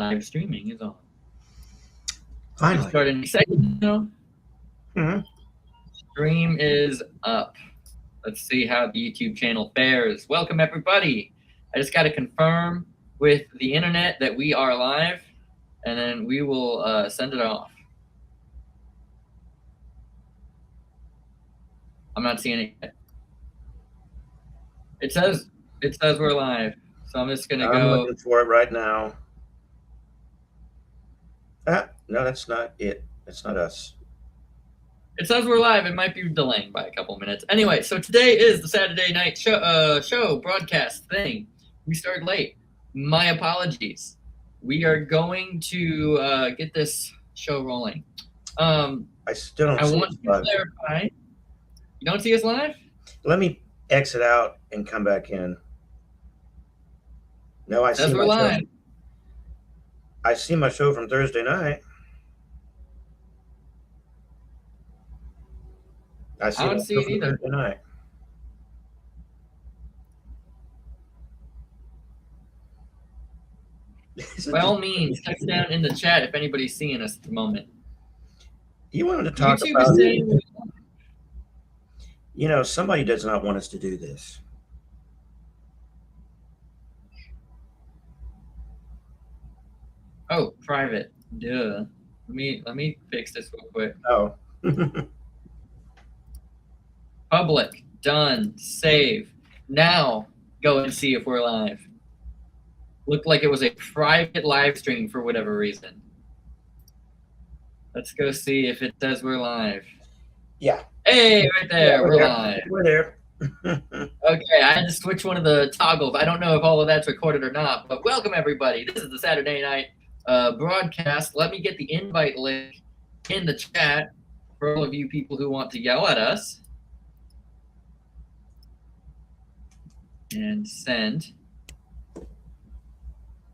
Live streaming is on. We Finally. start in a second now. Mm-hmm. Stream is up. Let's see how the YouTube channel fares. Welcome, everybody. I just got to confirm with the internet that we are live, and then we will send it off. I'm not seeing it yet. It says we're live, so I'm just gonna I'm go. looking for it right now. No, that's not it. That's not us. It says we're live. It might be delaying by a couple minutes. Anyway, so today is the Saturday night show broadcast thing. We started late. My apologies. We are going to get this show rolling. I still don't I see want us to live. clarify. You don't see us live? Let me exit out and come back in. No, I It says see we're my show. live. I see my show from Thursday night. I don't my see show it from either. Thursday night. By all means, text down in the chat if anybody's seeing us at the moment. You wanted to talk YouTube about, is saying, somebody does not want us to do this. oh, private. Duh. Let me fix this real quick. Oh. Public. Done. Save. Now go and see if we're live. Looked like it was a private live stream for whatever reason. Let's go see if it says we're live. Yeah. Hey, right there. Yeah, we're live. We're there. Okay, I had to switch one of the toggles. I don't know if all of that's recorded or not, but welcome everybody. This is the Saturday night broadcast. Let me get the invite link in the chat for all of you people who want to yell at us. And send.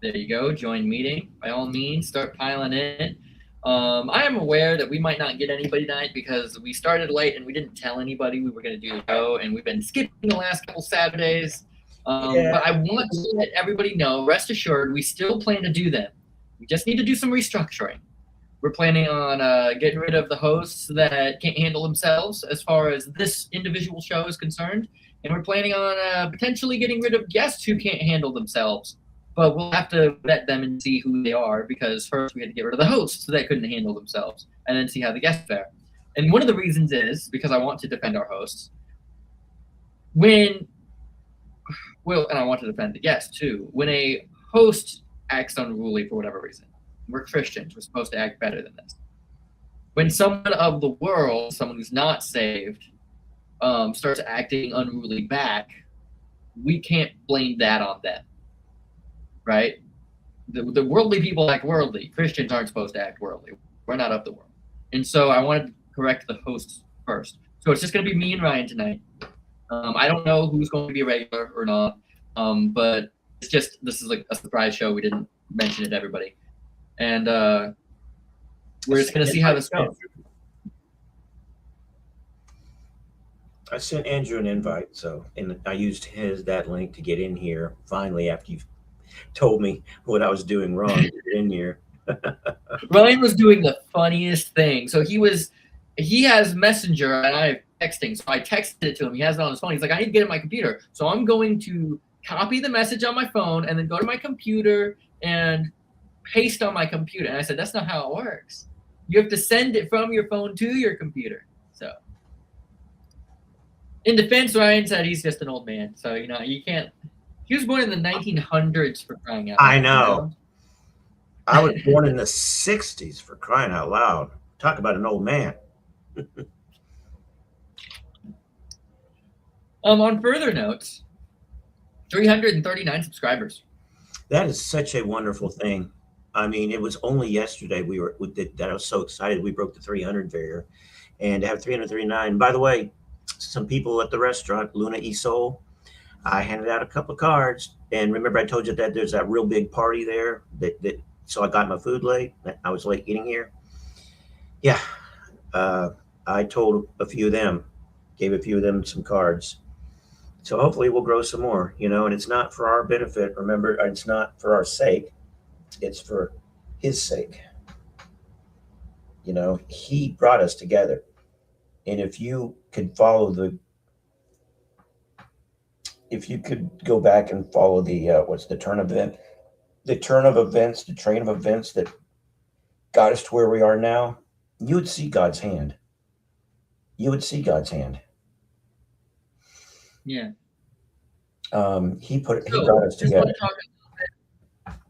There you go. Join meeting. By all means, start piling in. I am aware that we might not get anybody tonight because we started late and we didn't tell anybody we were going to do the show, and we've been skipping the last couple Saturdays. But I want to let everybody know, rest assured, we still plan to do them. We just need to do some restructuring. We're planning on getting rid of the hosts that can't handle themselves as far as this individual show is concerned. And we're planning on potentially getting rid of guests who can't handle themselves. But we'll have to vet them and see who they are, because first we had to get rid of the hosts that couldn't handle themselves, and then see how the guests fare. And one of the reasons is because I want to defend our hosts. And I want to defend the guests too. When a host acts unruly for whatever reason, we're Christians, we're supposed to act better than this. When someone of the world, someone who's not saved, starts acting unruly back, we can't blame that on them. Right? The worldly people act worldly. Christians aren't supposed to act worldly. We're not of the world. And so I wanted to correct the hosts first. So it's just going to be me and Ryan tonight. I don't know who's going to be a regular or not, but it's just, this is like a surprise show. We didn't mention it to everybody. And we're just going to see how this goes. I sent Andrew an invite, and I used that link to get in here finally after you've told me what I was doing wrong to get in here. Ryan was doing the funniest thing. So he has Messenger and I have texting. So I texted it to him. He has it on his phone. He's like, I need to get it on my computer. So I'm going to copy the message on my phone and then go to my computer and paste on my computer. And I said, that's not how it works. You have to send it from your phone to your computer. So in defense, Ryan said he's just an old man. So, you can't. He was born in the 1900s, for crying out loud. I know. I was born in the 60s, for crying out loud. Talk about an old man. On further notes, 339 subscribers. That is such a wonderful thing. I mean, it was only yesterday that I was so excited we broke the 300 barrier, and to have 339. By the way, some people at the restaurant, Luna Isol, I handed out a couple of cards, and remember I told you that there's that real big party there so I got my food late. I was late getting here. Yeah. I told a few of them, gave a few of them some cards. So hopefully we'll grow some more, and it's not for our benefit. Remember, it's not for our sake. It's for his sake. You know, he brought us together. And if you could go back and follow what's the turn of events, the train of events that got us to where we are now, you would see God's hand. You would see God's hand. Yeah. He brought us Just want together. to talk.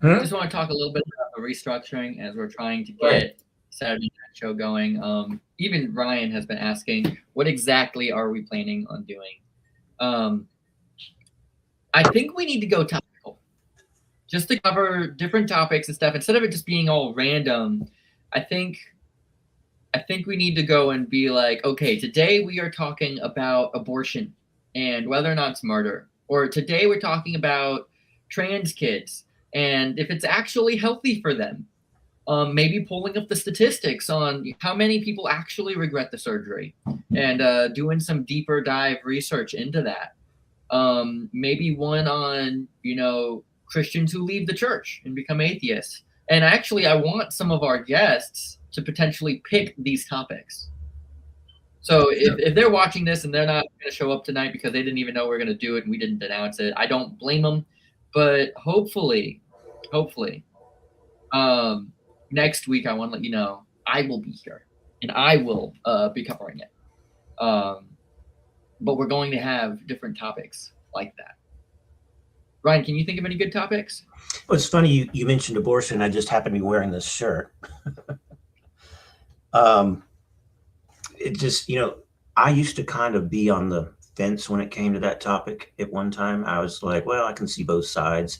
Hmm? Just want to talk a little bit about the restructuring as we're trying to Right. get Saturday Night Show going. Even Ryan has been asking, what exactly are we planning on doing? I think we need to go topical, just to cover different topics and stuff instead of it just being all random. I think we need to go and be like, okay, today we are talking about abortion and whether or not it's murder, or today we're talking about trans kids and if it's actually healthy for them. Maybe pulling up the statistics on how many people actually regret the surgery and doing some deeper dive research into that. Maybe one on, Christians who leave the church and become atheists. And actually, I want some of our guests to potentially pick these topics. So if they're watching this and they're not going to show up tonight because they didn't even know we are going to do it and we didn't announce it, I don't blame them. But hopefully, next week I want to let you know I will be here and I will be covering it. But we're going to have different topics like that. Ryan, can you think of any good topics? Well, it's funny you mentioned abortion. I just happen to be wearing this shirt. It just, I used to kind of be on the fence when it came to that topic at one time. I was like, well, I can see both sides,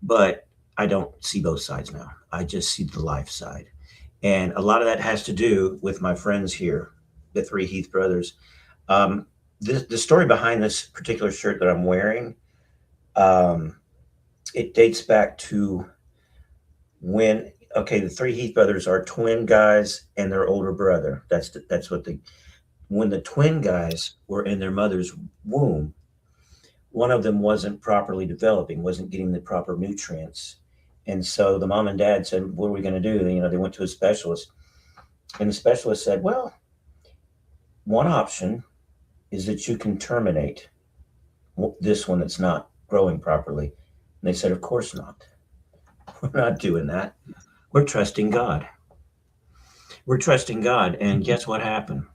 but I don't see both sides now. I just see the life side. And a lot of that has to do with my friends here, the three Heath brothers. The story behind this particular shirt that I'm wearing, it dates back to when, the three Heath brothers are twin guys and their older brother. When the twin guys were in their mother's womb, one of them wasn't properly developing, wasn't getting the proper nutrients. And so the mom and dad said, what are we going to do? They went to a specialist, and the specialist said, well, one option is that you can terminate this one that's not growing properly. And they said, of course not. We're not doing that. We're trusting God. We're trusting God. And guess what happened?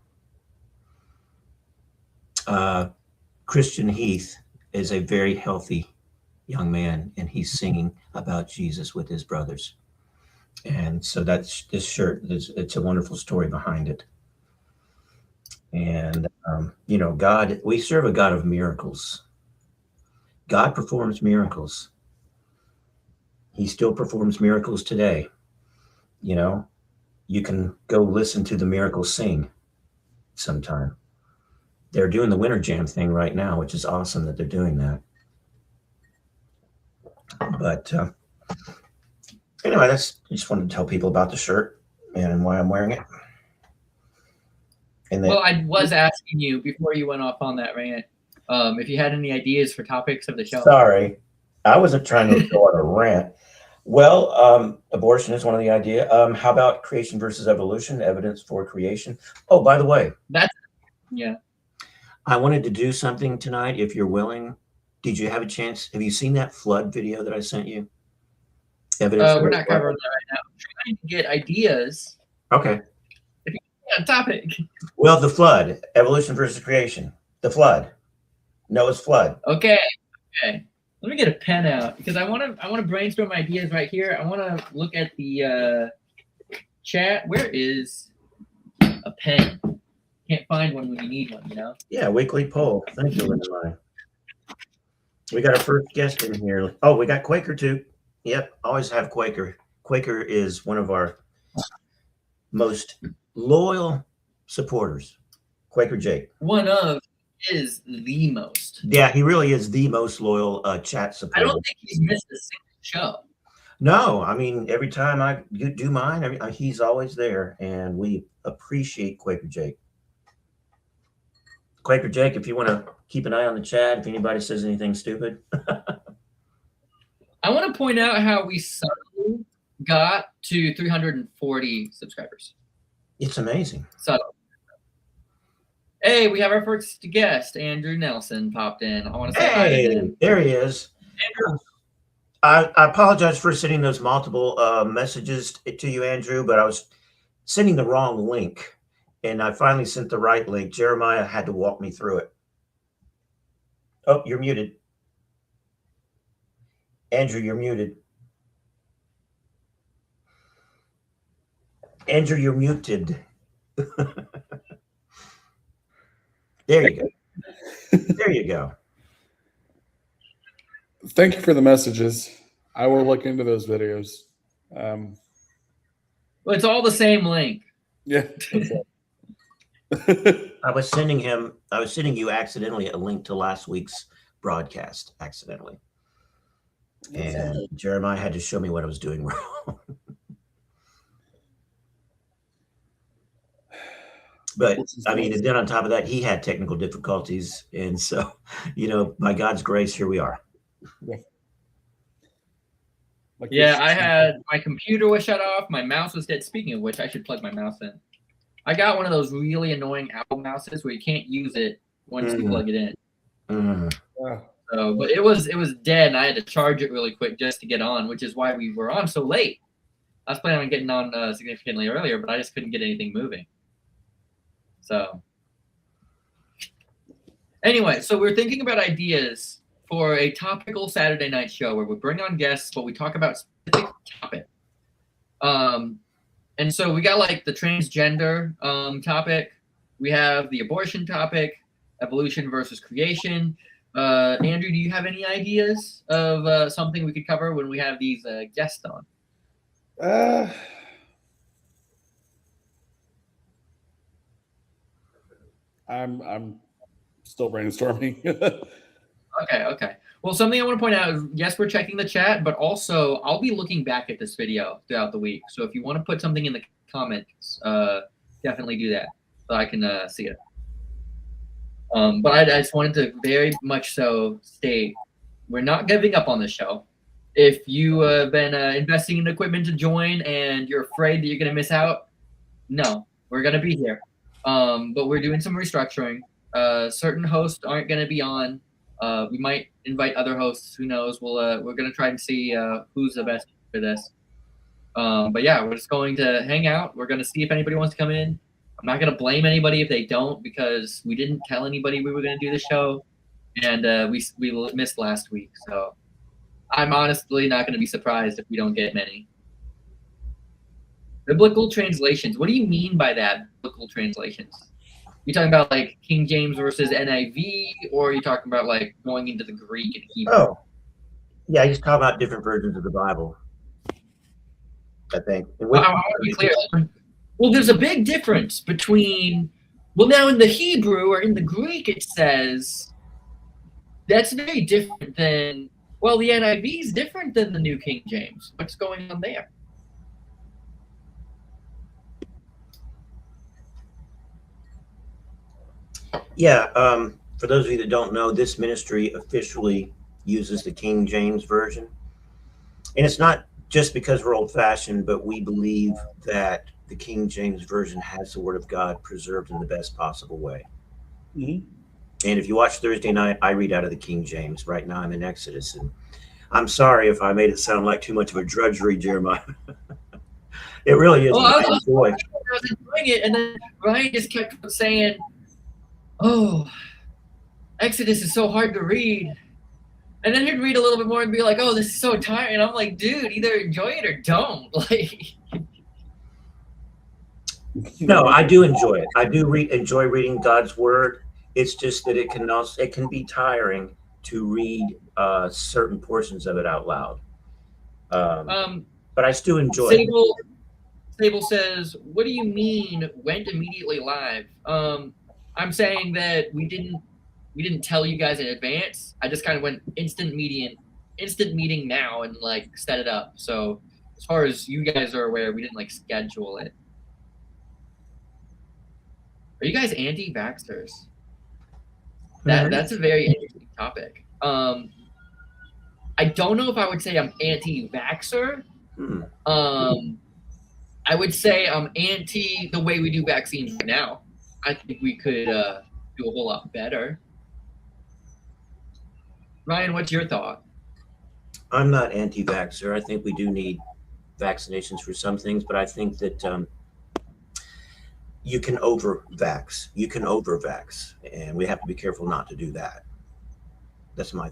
Christian Heath is a very healthy young man, and he's singing about Jesus with his brothers. And so that's this shirt. It's a wonderful story behind it. And, God, we serve a God of miracles. God performs miracles. He still performs miracles today. You can go listen to the Miracles Sing sometime. They're doing the Winter Jam thing right now, which is awesome that they're doing that. But anyway, I just wanted to tell people about the shirt and why I'm wearing it. And then, well, I was asking you before you went off on that rant if you had any ideas for topics of the show. Sorry, I wasn't trying to go on a rant. Well, abortion is one of the idea. How about creation versus evolution, evidence for creation? Oh, by the way, yeah. I wanted to do something tonight. If you're willing, did you have a chance? Have you seen that flood video that I sent you? Evidence. We're not covering that right now. I'm trying to get ideas. Okay. If you got a topic. Well, the flood, evolution versus creation. The flood. Noah's flood. Okay. Let me get a pen out because I want to brainstorm ideas right here. I want to look at the chat. Where is a pen? Can't find one when you need one, Yeah, weekly poll. Thank you, Linda. We got our first guest in here. Oh, we got Quaker too. Yep, always have Quaker. Quaker is one of our most loyal supporters. Quaker Jake. Is the most. Yeah, he really is the most loyal chat supporter. I don't think he's missed a single show. No, I mean, every time I do mine, he's always there, and we appreciate Quaker Jake. Quaker Jake, if you want to keep an eye on the chat, if anybody says anything stupid. I want to point out how we subtly got to 340 subscribers. It's amazing. So, hey, we have our first guest. Andrew Nelson popped in. I want to say hi to him. There he is. Andrew. I apologize for sending those multiple messages to you, Andrew, but I was sending the wrong link, and I finally sent the right link. Jeremiah had to walk me through it. Oh, you're muted. Andrew, you're muted. Andrew, you're muted. There you go. There you go. Thank you for the messages. I will look into those videos. Well, it's all the same link. Yeah. I was sending you accidentally a link to last week's broadcast accidentally. And Jeremiah had to show me what I was doing wrong. But I mean, and then on top of that, he had technical difficulties. And so, by God's grace, here we are. Yeah, I had my computer was shut off. My mouse was dead. Speaking of which, I should plug my mouse in. I got one of those really annoying Apple mouses where you can't use it once you plug it in. So, but it was dead, and I had to charge it really quick just to get on, which is why we were on so late. I was planning on getting on significantly earlier, but I just couldn't get anything moving. So, anyway, so we're thinking about ideas for a topical Saturday night show where we bring on guests, but we talk about specific topic. And so we got like the transgender topic. We have the abortion topic, evolution versus creation. Andrew, do you have any ideas of something we could cover when we have these guests on? I'm still brainstorming. Okay. Well, something I want to point out is, yes, we're checking the chat, but also I'll be looking back at this video throughout the week. So if you want to put something in the comments, definitely do that so I can see it. But I just wanted to very much so state we're not giving up on this show. If you have been investing in equipment to join and you're afraid that you're going to miss out, no, we're going to be here. But we're doing some restructuring. Certain hosts aren't going to be on. We might invite other hosts. Who knows? We're going to try and see who's the best for this. But yeah, we're just going to hang out. We're going to see if anybody wants to come in. I'm not going to blame anybody if they don't, because we didn't tell anybody we were going to do the show, and we missed last week. So I'm honestly not going to be surprised if we don't get many. Biblical translations. What do you mean by that, biblical translations? You talking about like King James versus NIV, or are you talking about like going into the Greek and Hebrew? Oh, yeah, he's talking about different versions of the Bible, I think. I want to be clear. Well, there's a big difference between, now in the Hebrew or in the Greek it says, that's very different than, the NIV is different than the New King James. What's going on there? Yeah, for those of you that don't know, this ministry officially uses the King James Version. And it's not just because we're old-fashioned, but we believe that the King James Version has the Word of God preserved in the best possible way. Mm-hmm. And if you watch Thursday night, I read out of the King James. Right now I'm in Exodus. And I'm sorry if I made it sound like too much of a drudgery, Jeremiah. It really is. I was enjoying it, and then Ryan just kept saying, Exodus is so hard to read. And then he'd read a little bit more and be like, this is so tiring. And I'm like, dude, either enjoy it or don't. Like, no, I do enjoy it. I do enjoy reading God's Word. It's just that it can be tiring to read certain portions of it out loud. But I still enjoy it. Sable says, what do you mean went immediately live? I'm saying that we didn't tell you guys in advance. I just kind of went instant meeting now and like set it up. So as far as you guys are aware, we didn't like schedule it. Are you guys anti-vaxxers? That's a very interesting topic. I don't know if I would say I'm anti-vaxxer, I would say I'm anti the way we do vaccines right now. I think we could do a whole lot better. Ryan, what's your thought? I'm not anti-vaxxer. I think we do need vaccinations for some things, but I think that you can over-vax. You can over-vax, and we have to be careful not to do that. That's my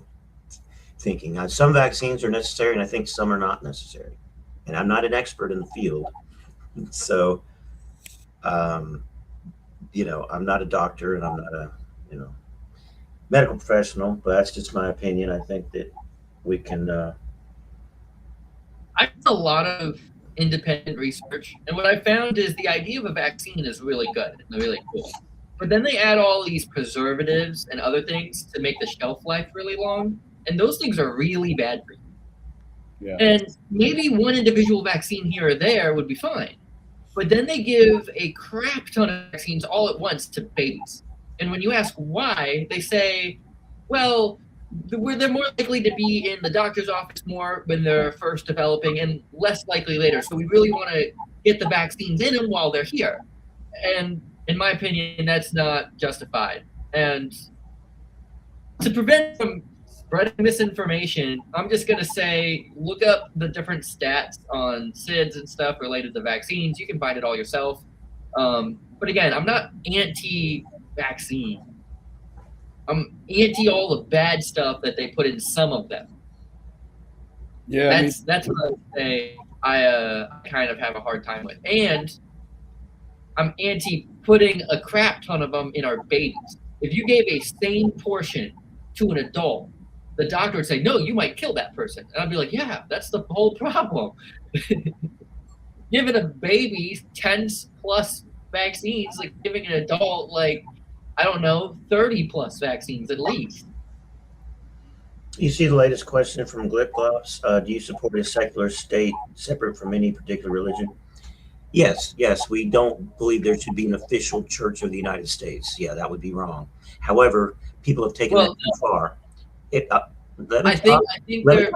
thinking. Some vaccines are necessary, and I think some are not necessary. And I'm not an expert in the field, so I'm not a doctor, and I'm not a medical professional. But that's just my opinion. I think that we can. I've done a lot of independent research, and what I found is the idea of a vaccine is really good and really cool. But then they add all these preservatives and other things to make the shelf life really long, and those things are really bad for you. Yeah. And maybe one individual vaccine here or there would be fine. But then they give a crap ton of vaccines all at once to babies. And when you ask why, they say, well, they're more likely to be in the doctor's office more when they're first developing and less likely later. So we really want to get the vaccines in them while they're here. And in my opinion, that's not justified. And to prevent from spreading misinformation, I'm just going to say, look up the different stats on SIDS and stuff related to vaccines. You can find it all yourself. But again, I'm not anti-vaccine. I'm anti all the bad stuff that they put in some of them. Yeah. That's what I would say I kind of have a hard time with. And I'm anti putting a crap ton of them in our babies. If you gave a same portion to an adult, the doctor would say, no, you might kill that person. And I'd be like, yeah, that's the whole problem. Giving a baby 10 plus vaccines, like giving an adult, like, I don't know, 30 plus vaccines at least. You see the latest question from Glipglops. Do you support a secular state separate from any particular religion? Yes. We don't believe there should be an official church of the United States. Yeah, that would be wrong. However, people have taken that too far. I think they're.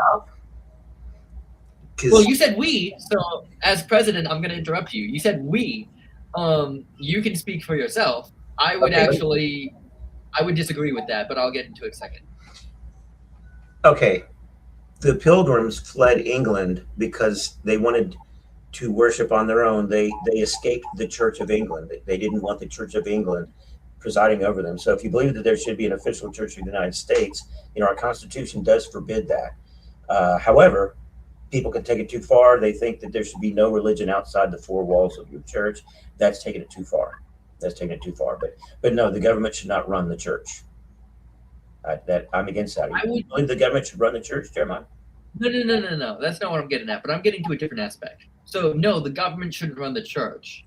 Well, you said we, so as president, I'm going to interrupt you. You said we. You can speak for yourself. I would I would disagree with that, but I'll get into it in a second. Okay. The Pilgrims fled England because they wanted to worship on their own. They escaped the Church of England. They didn't want the Church of England presiding over them. So if you believe that there should be an official church of the United States, our Constitution does forbid that. However, people can take it too far. They think that there should be no religion outside the four walls of your church. That's taking it too far. But no, the government should not run the church. I'm against that. You believe the government should run the church, Jeremiah? No. That's not what I'm getting at. But I'm getting to a different aspect. So no, the government shouldn't run the church.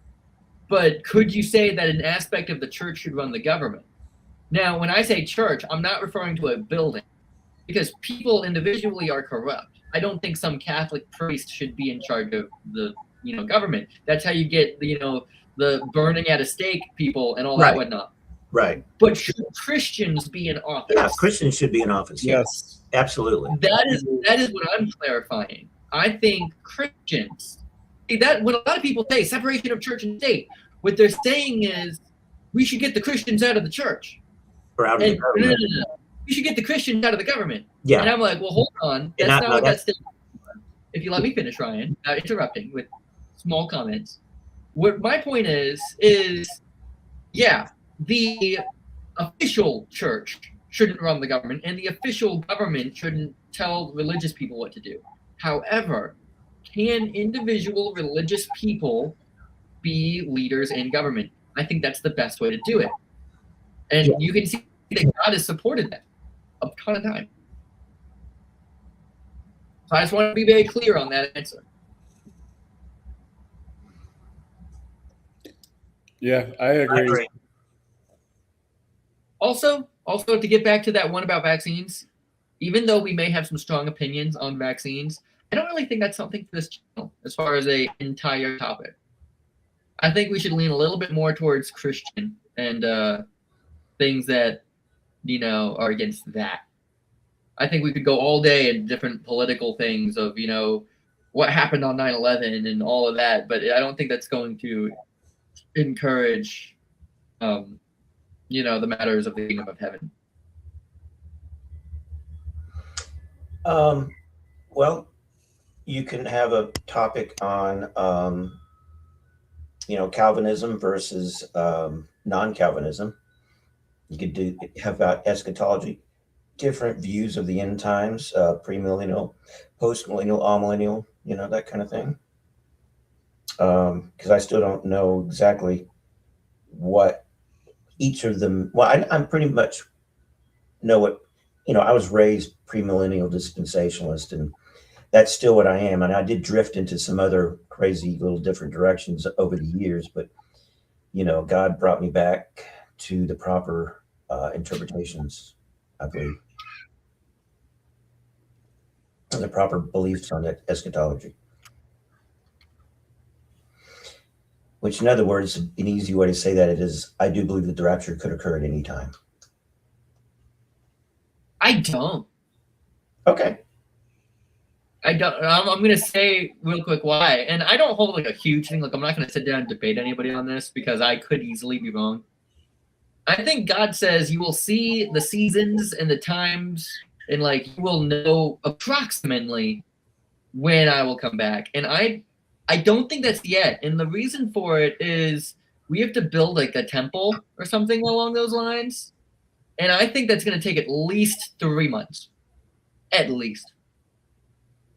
But could you say that an aspect of the church should run the government? Now, when I say church, I'm not referring to a building, because people individually are corrupt. I don't think some Catholic priest should be in charge of the government. That's how you get the burning at a stake people and all that whatnot. Right. But should Christians be in office? Yeah, Christians should be in office. Yes. Absolutely. That is what I'm clarifying. I think Christians see that when a lot of people say separation of church and state, what they're saying is we should get the Christians out of the church. Or out of the government. No. We should get the Christians out of the government. Yeah. And I'm like, well, hold on. That's not what that's. If you let me finish, Ryan, interrupting with small comments. What my point is, yeah, the official church shouldn't run the government, and the official government shouldn't tell religious people what to do. However, can individual religious people be leaders in government? I think that's the best way to do it. And you can see that God has supported that a ton of time. So I just want to be very clear on that answer. Yeah, I agree. Also, to get back to that one about vaccines, even though we may have some strong opinions on vaccines, I don't really think that's something for this channel as far as an entire topic. I think we should lean a little bit more towards Christian and things that, are against that. I think we could go all day in different political things of, what happened on 9/11 and all of that, but I don't think that's going to encourage, the matters of the kingdom of heaven. Well, you can have a topic on, Calvinism versus non-Calvinism. You could have about eschatology, different views of the end times, premillennial, postmillennial, amillennial, that kind of thing. Because I still don't know exactly what each of them. Well, I'm pretty much know what I was raised premillennial dispensationalist, and that's still what I am. And I did drift into some other crazy little different directions over the years, but God brought me back to the proper interpretations, I believe, and the proper beliefs on eschatology. Which, in other words, an easy way to say that I do believe that the rapture could occur at any time. I don't. Okay. I don't. I'm going to say real quick why. And I don't hold like a huge thing. Like, I'm not going to sit down and debate anybody on this because I could easily be wrong. I think God says you will see the seasons and the times, and like you will know approximately when I will come back. And I don't think that's yet. And the reason for it is we have to build like a temple or something along those lines. And I think that's going to take at least 3 months. At least.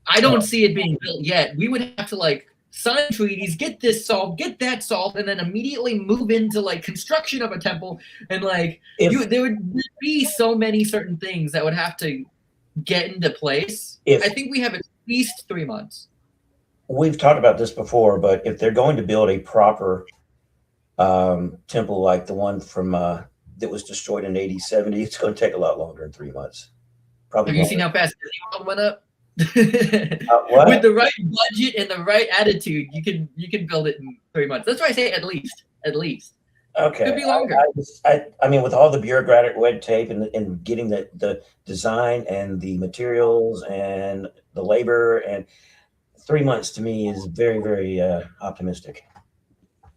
I don't see it being built yet. We would have to like sign treaties, get this solved, get that solved, and then immediately move into like construction of a temple. And like there would be so many certain things that would have to get into place. I think we have at least 3 months. We've talked about this before, but if they're going to build a proper temple like the one from that was destroyed in AD 70, it's going to take a lot longer than 3 months. Probably. Have you seen how fast Disney World went up? What? With the right budget and the right attitude, you can build it in 3 months. That's why I say at least. Okay. Could be longer. I mean, with all the bureaucratic red tape and getting the design and the materials and the labor, and 3 months to me is very, very optimistic.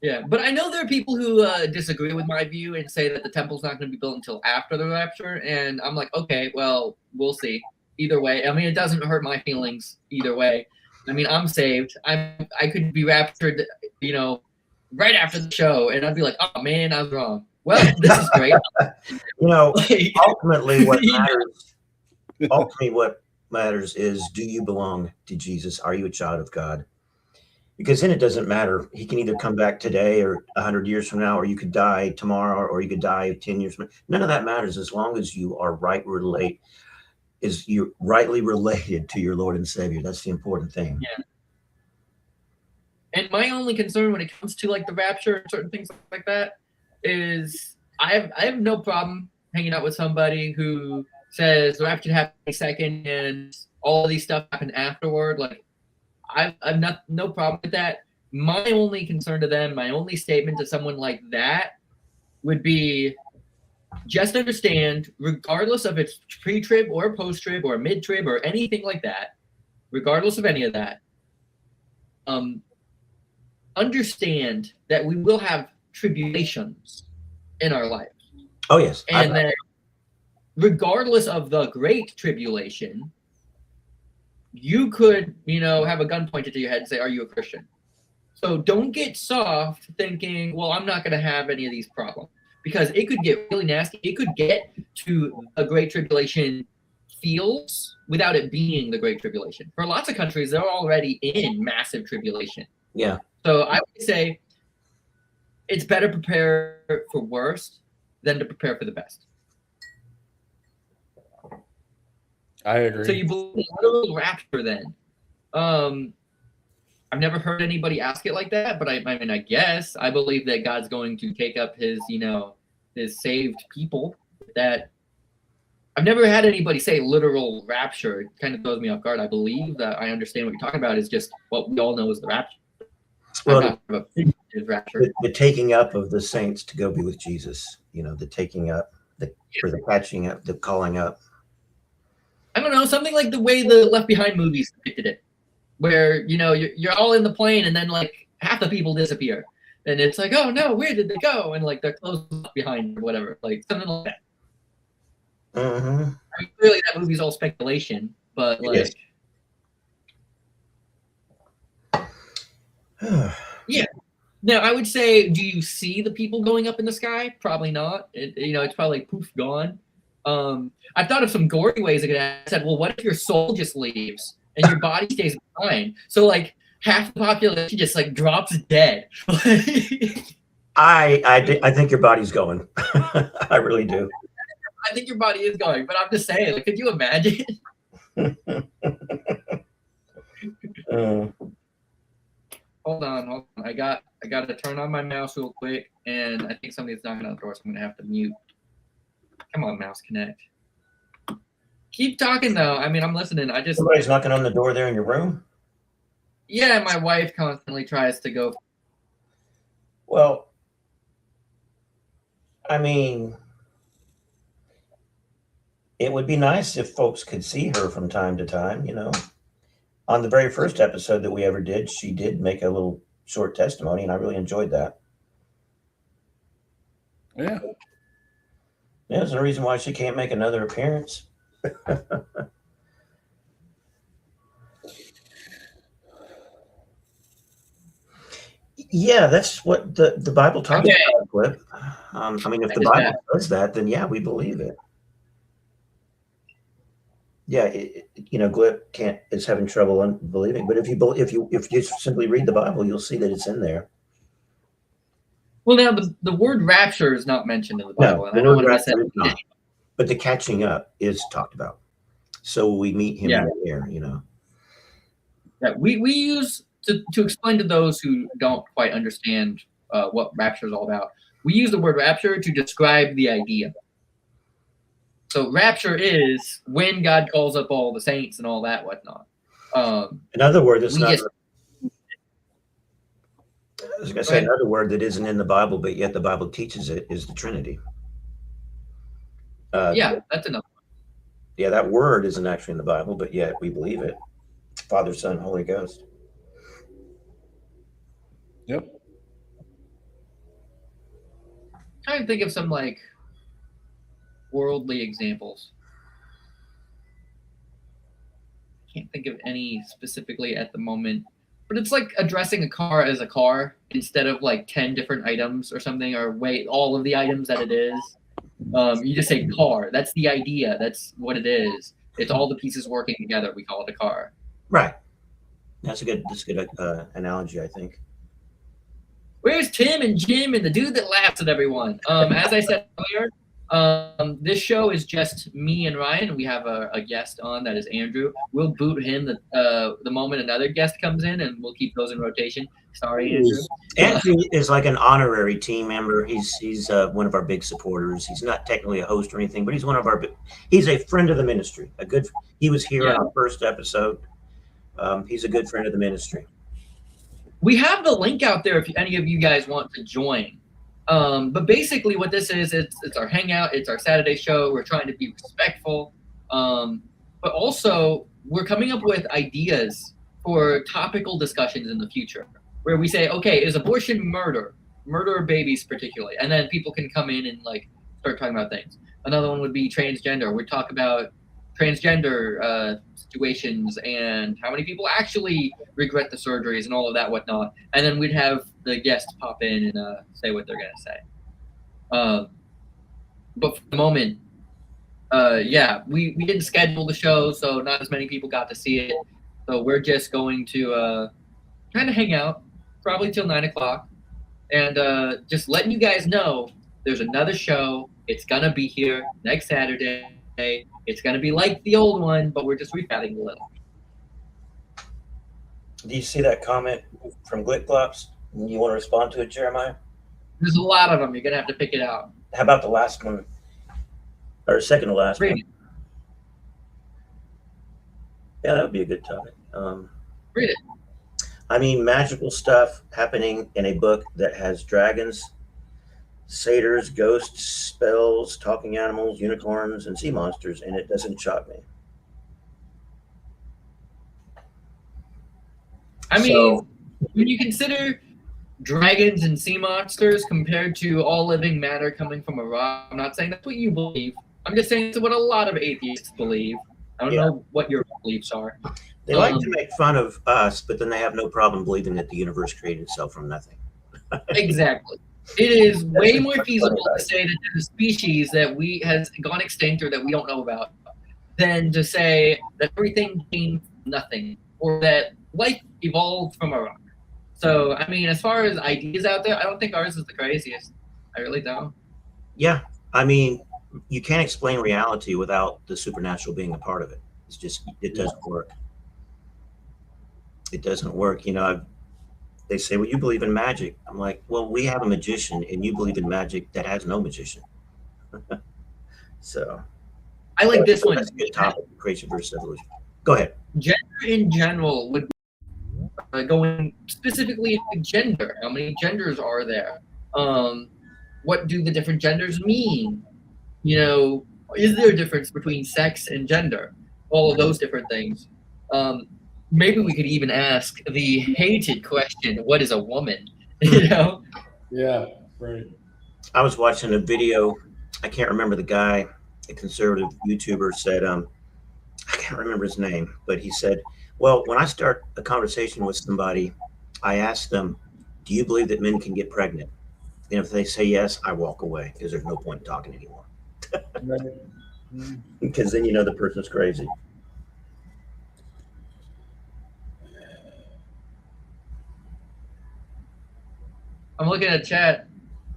Yeah, but I know there are people who disagree with my view and say that the temple's not going to be built until after the rapture, and I'm like, okay, well, we'll see. Either way, I mean, it doesn't hurt my feelings either way. I mean, I'm saved. I could be raptured, right after the show, and I'd be like, oh man, I was wrong. Well, this is great. Ultimately, what matters is, do you belong to Jesus? Are you a child of God? Because then it doesn't matter. He can either come back today or 100 years from now, or you could die tomorrow, or you could die 10 years from now. None of that matters as long as you are you're rightly related to your Lord and Savior. That's the important thing. Yeah. And my only concern when it comes to like the rapture and certain things like that is I have no problem hanging out with somebody who says the rapture happened in a second and all of these stuff happened afterward. Like I've no problem with that. My only concern to them, my only statement to someone like that would be, just understand, regardless of it's pre-trib or post-trib or mid-trib or anything like that, regardless of any of that, understand that we will have tribulations in our life. Oh, yes. And that regardless of the great tribulation, you could, have a gun pointed to your head and say, are you a Christian? So don't get soft thinking, well, I'm not going to have any of these problems. Because it could get really nasty. It could get to a great tribulation feels without it being the great tribulation. For lots of countries, they're already in massive tribulation. Yeah. So I would say it's better to prepare for worst than to prepare for the best. I agree. So you believe in a literal rapture then? I've never heard anybody ask it like that, but I mean, I guess I believe that God's going to take up his saved people. That I've never had anybody say literal rapture. It kind of throws me off guard. I believe that I understand what you're talking about is just what we all know is the rapture. Well, rapture. The taking up of the saints to go be with Jesus, the taking up, the catching up, the calling up. I don't know, something like the way the Left Behind movies depicted it. where you're all in the plane and then like half the people disappear, and it's like, oh no, where did they go? And like they're closed up behind or whatever, like something like that. Mm-hmm. I mean, clearly that movie's all speculation, but like, yeah. Now I would say, do you see the people going up in the sky? Probably not. It's probably like poof, gone. I thought of some gory ways I could have said, well, what if your soul just leaves and your body stays behind? So like half the population just like drops dead. I think your body's going. I really do. I think your body is going, but I'm just saying, like, could you imagine? Hold on. I got to turn on my mouse real quick, and I think somebody's knocking on the door, so I'm gonna have to mute. Come on, mouse, connect. Keep talking though. I mean, I'm listening. Somebody's knocking on the door there in your room? Yeah, my wife constantly tries to go. Well, I mean, it would be nice if folks could see her from time to time, On the very first episode that we ever did, she did make a little short testimony, and I really enjoyed that. Yeah. There's no reason why she can't make another appearance. Yeah, that's what the Bible talks about, Clip. I mean, if the Bible says that, then yeah, we believe it. Yeah, Glip is having trouble believing, but if you simply read the Bible, you'll see that it's in there. Well, now the word rapture is not mentioned in the Bible. No, the word rapture is not. But the catching up is talked about. So we meet him in the air, Yeah, we use to explain to those who don't quite understand what rapture is all about. We use the word rapture to describe the idea. So rapture is when God calls up all the saints and all that whatnot. Another word that's not. I was going to say another word that isn't in the Bible, but yet the Bible teaches it, is the Trinity. Yeah, that's enough. Yeah, that word isn't actually in the Bible, but yet we believe it. Father, Son, Holy Ghost. Yep. I'm trying to think of some like worldly examples. Can't think of any specifically at the moment, but it's like addressing a car as a car instead of like 10 different items or something, or wait, all of the items that it is. You just say car. That's the idea. That's what it is. It's all the pieces working together. We call it a car. Right. That's a good analogy, I think. Where's Tim and Jim and the dude that laughs at everyone? As I said earlier, this show is just me and Ryan. We have a guest on that is Andrew. We'll boot him the moment another guest comes in, and we'll keep those in rotation. Sorry, Andrew. Andrew is like an honorary team member. He's one of our big supporters. He's not technically a host or anything, but he's a friend of the ministry. He was here on our first episode. He's a good friend of the ministry. We have the link out there if any of you guys want to join. But basically what this is, it's our hangout. It's our Saturday show. We're trying to be respectful. But also we're coming up with ideas for topical discussions in the future where we say, okay, is abortion murder of babies particularly? And then people can come in and like start talking about things. Another one would be transgender. We'd talk about transgender situations and how many people actually regret the surgeries and all of that whatnot. And then we'd have the guests pop in and say what they're going to say. But for the moment, we didn't schedule the show, so not as many people got to see it. So we're just going to kind of hang out, probably till 9 o'clock, and just letting you guys know there's another show. It's going to be here next Saturday. It's going to be like the old one, but we're just refatting a little. Do you see that comment from Glitglops? You want to respond to it, Jeremiah? There's a lot of them. You're going to have to pick it out. How about the last one? Or second to last one? Yeah, that would be a good topic. Read it. I mean, magical stuff happening in a book that has dragons, satyrs, ghosts, spells, talking animals, unicorns, and sea monsters, and it doesn't shock me. I mean, when you consider dragons and sea monsters compared to all living matter coming from a rock, I'm not saying that's what you believe. I'm just saying it's what a lot of atheists believe. I don't know what your beliefs are. They like to make fun of us, but then they have no problem believing that the universe created itself from nothing. Exactly. It is way more feasible to say that there's a species that has gone extinct or that we don't know about than to say that everything came from nothing or that life evolved from a rock. So, I mean, as far as ideas out there, I don't think ours is the craziest. I really don't. Yeah. I mean, you can't explain reality without the supernatural being a part of it. It's just, it doesn't work. It doesn't work. You know, they say, well, you believe in magic. I'm like, well, we have a magician and you believe in magic that has no magician. So I like this one. That's a good topic, creation versus evolution. Go ahead. Gender in general would going specifically into gender. How many genders are there? What do the different genders mean? You know, is there a difference between sex and gender? All of those different things. Maybe we could even ask the hated question, what is a woman? You know? Yeah, right. I was watching a video. I can't remember the guy, a conservative YouTuber said, I can't remember his name, but he said, well, when I start a conversation with somebody, I ask them, do you believe that men can get pregnant? And if they say yes, I walk away because there's no point in talking anymore. Because then you know the person's crazy. I'm looking at chat.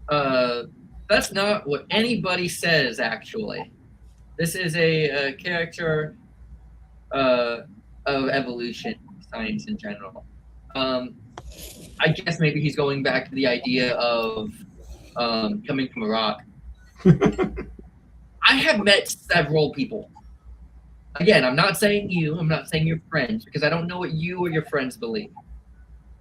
That's not what anybody says, actually. This is a character of evolution, science in general. I guess maybe he's going back to the idea of coming from a rock. I have met several people. Again, I'm not saying you, I'm not saying your friends, because I don't know what you or your friends believe.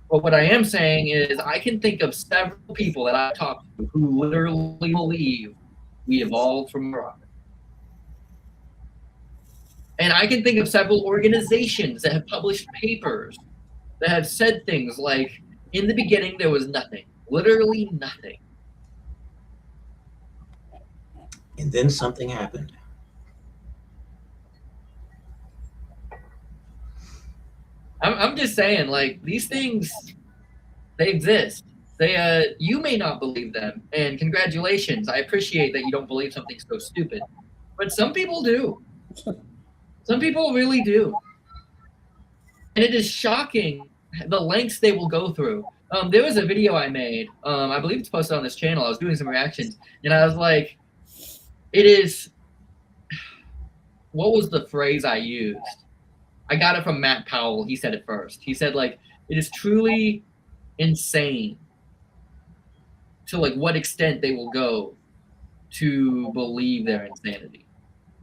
But what I am saying is I can think of several people that I've talked to who literally believe we evolved from a rock. And I can think of several organizations that have published papers that have said things like, in the beginning, there was nothing, literally nothing. And then something happened. I'm just saying, like, these things, they exist. You may not believe them, and congratulations. I appreciate that you don't believe something so stupid. But some people do. Some people really do. And it is shocking the lengths they will go through. There was a video I made. I believe it's posted on this channel. I was doing some reactions, and I was like, it is, what was the phrase I used? I got it from Matt Powell. He said it first. He said, like, it is truly insane to, like, what extent they will go to believe their insanity.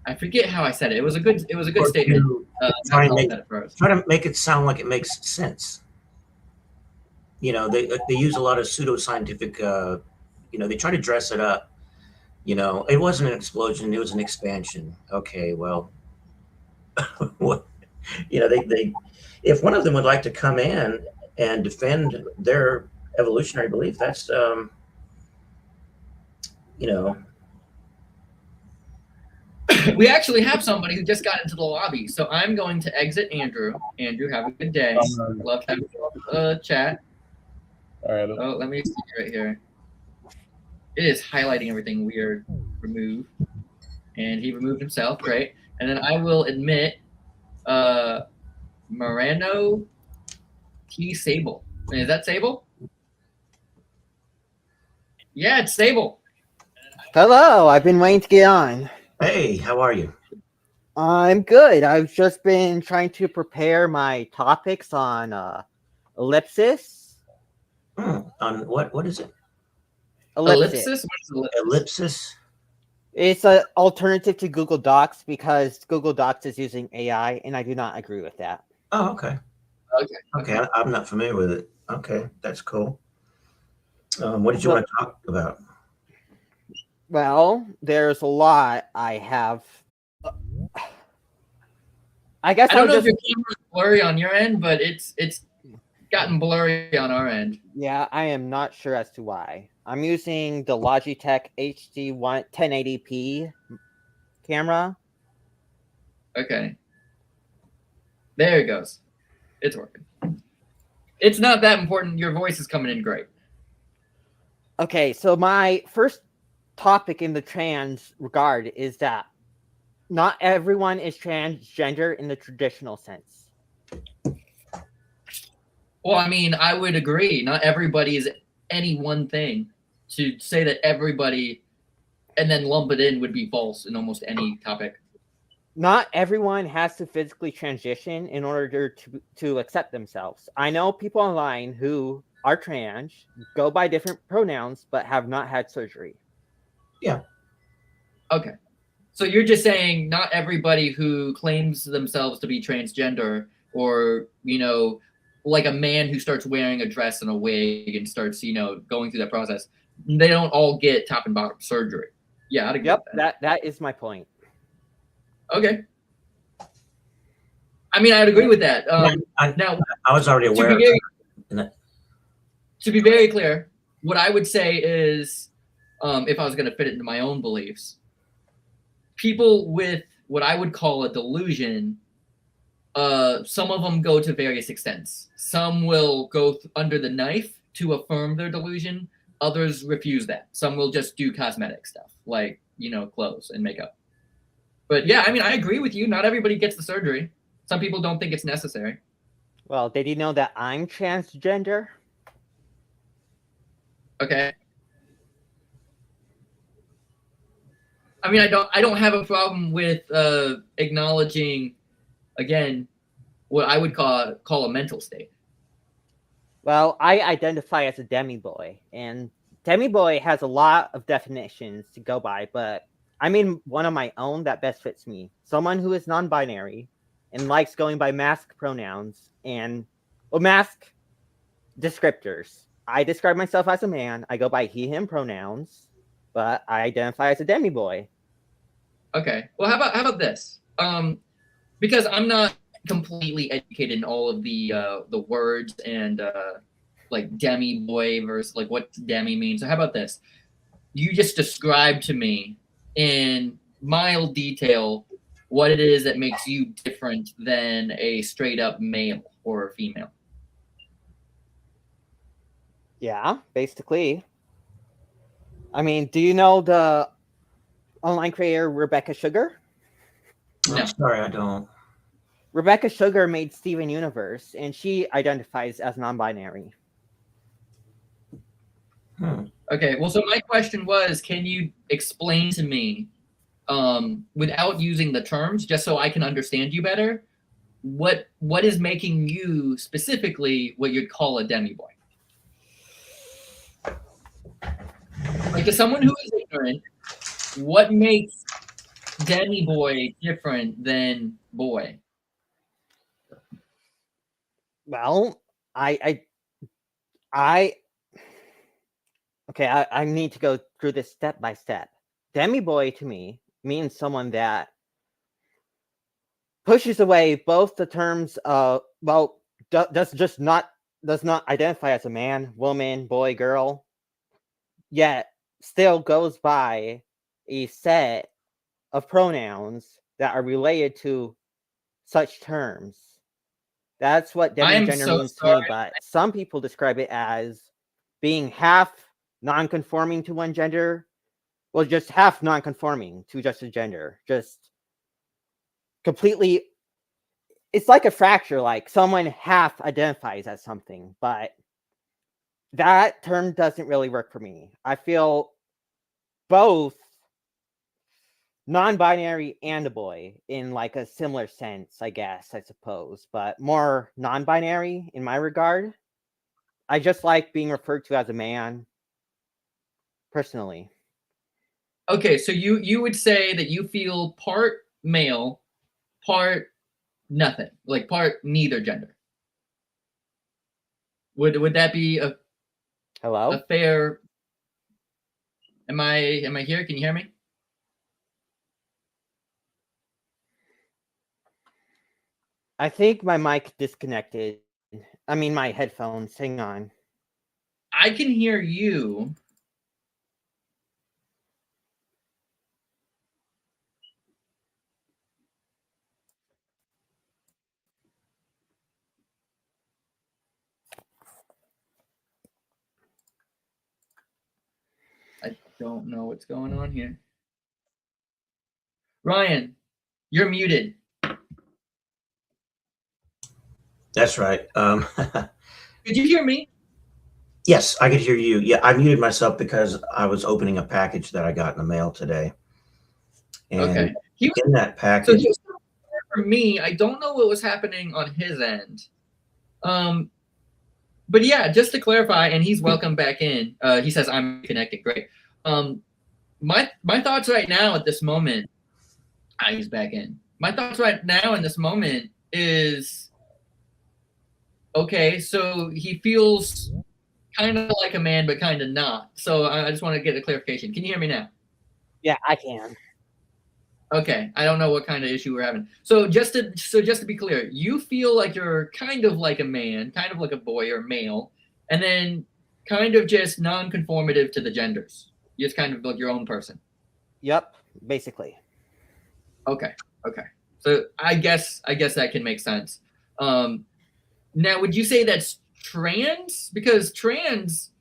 I forget how I said it. It was a good statement. Try to make it sound like it makes sense. You know, they use a lot of pseudoscientific, you know, they try to dress it up. You know, it wasn't an explosion, it was an expansion. Okay, well, what, you know, they if one of them would like to come in and defend their evolutionary belief, that's, you know. We actually have somebody who just got into the lobby, so I'm going to exit Andrew. Andrew, have a good day. Love having you chat. All right. Oh, let me see right here. It is highlighting everything weird. Remove. And he removed himself. Great. And then I will admit Morano T. Sable. Is that Sable? Yeah, it's Sable. Hello, I've been waiting to get on. Hey, how are you? I'm good. I've just been trying to prepare my topics on ellipsis. On what is it? Ellipsis? What is ellipsis? Ellipsis? It's an alternative to Google Docs because Google Docs is using AI, and I do not agree with that. Oh, okay. Okay. I'm not familiar with it. Okay, that's cool. What did you want to talk about? Well, there's a lot I have. I guess I don't know if your camera's blurry on your end, but it's gotten blurry on our end. Yeah, I am not sure as to why. I'm using the Logitech HD 1080p camera. Okay. There it goes. It's working. It's not that important. Your voice is coming in great. Okay, so my first topic in the trans regard is that not everyone is transgender in the traditional sense. Well, I mean, I would agree. Not everybody is any one thing. To say that everybody and then lump it in would be false in almost any topic. Not everyone has to physically transition in order to accept themselves. I know people online who are trans, go by different pronouns, but have not had surgery. Yeah. Okay. So you're just saying not everybody who claims themselves to be transgender or, like a man who starts wearing a dress and a wig and starts, going through that process, they don't all get top and bottom surgery. Yeah, I'd agree with that. That is my point. Okay. I mean, I'd agree with that. Now, I was already aware of that. To be very clear, what I would say is, if I was going to fit it into my own beliefs, people with what I would call a delusion, some of them go to various extents. Some will go under the knife to affirm their delusion. Others refuse that. Some will just do cosmetic stuff, like, clothes and makeup. But yeah, I mean, I agree with you. Not everybody gets the surgery. Some people don't think it's necessary. Well, did you know that I'm transgender? Okay. I mean, I don't have a problem with acknowledging, again, what I would call a mental state. Well, I identify as a demi-boy, and demi-boy has a lot of definitions to go by, but I mean one of my own that best fits me. Someone who is non-binary and likes going by mask pronouns and mask descriptors. I describe myself as a man. I go by he, him pronouns, but I identify as a demi-boy. Okay. Well, how about this? Because I'm not completely educated in all of the words and like demi boy versus like what demi means. So how about this? You just describe to me in mild detail what it is that makes you different than a straight up male or a female. Yeah, basically. I mean, do you know the online creator Rebecca Sugar? No. I'm sorry, I don't. Rebecca Sugar made Steven Universe, and she identifies as non-binary. Okay, well, so my question was, can you explain to me, without using the terms, just so I can understand you better, what is making you specifically what you'd call a demi-boy? Like, to someone who is ignorant, what makes demi-boy different than boy? Well, I need to go through this step by step. Demi-boy to me means someone that pushes away both the terms of, does not identify as a man, woman, boy, girl, yet still goes by a set of pronouns that are related to such terms. That's what demigender means to me, but some people describe it as being half non-conforming to one gender, well, just half non-conforming to just a gender, just completely. It's like a fracture, like someone half identifies as something, but that term doesn't really work for me. I feel both non-binary and a boy in like a similar sense, I guess, I suppose, but more non-binary in my regard. I just like being referred to as a man, personally. Okay, so you would say that you feel part male, part nothing, like part neither gender. Would that be a fair? Am I here? Can you hear me? I think my mic disconnected. I mean, my headphones. Hang on. I can hear you. I don't know what's going on here. Ryan, you're muted. That's right. Did you hear me? Yes, I could hear you. Yeah, I muted myself because I was opening a package that I got in the mail today. And Okay. in that So package, just for me, I don't know what was happening on his end. But yeah, just to clarify, and he's welcome back in. He says I'm connected. Great. My thoughts right now at this moment. He's back in. My thoughts right now in this moment is okay. So he feels kind of like a man, but kind of not. So I just want to get a clarification. Can you hear me now? Yeah, I can. Okay, I don't know what kind of issue we're having. So just to be clear, you feel like you're kind of like a man, kind of like a boy or male, and then kind of just non-conformative to the genders. You're just kind of like your own person. Yep, basically. Okay. So I guess that can make sense. Now, would you say that's trans? Because trans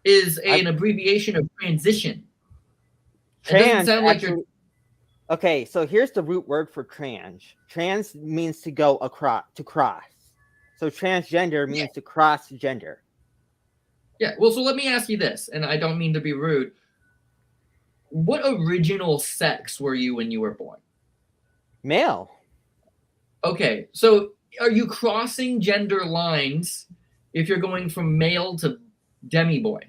is an abbreviation of transition. It doesn't sound like you're. Okay, so here's the root word for trans. Trans means to go across, to cross. So transgender means to cross gender. Yeah, well, so let me ask you this, and I don't mean to be rude. What original sex were you when you were born? Male. Okay, so are you crossing gender lines if you're going from male to demi-boy?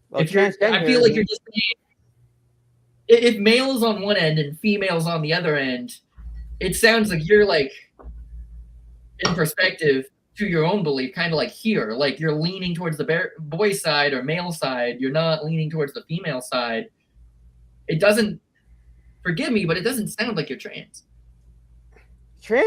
Well, I feel like you're just saying, if male's on one end and female's on the other end, it sounds like you're like, in perspective to your own belief, kind of like here, like you're leaning towards the boy side or male side. You're not leaning towards the female side. It doesn't, forgive me, but it doesn't sound like you're trans. Trans.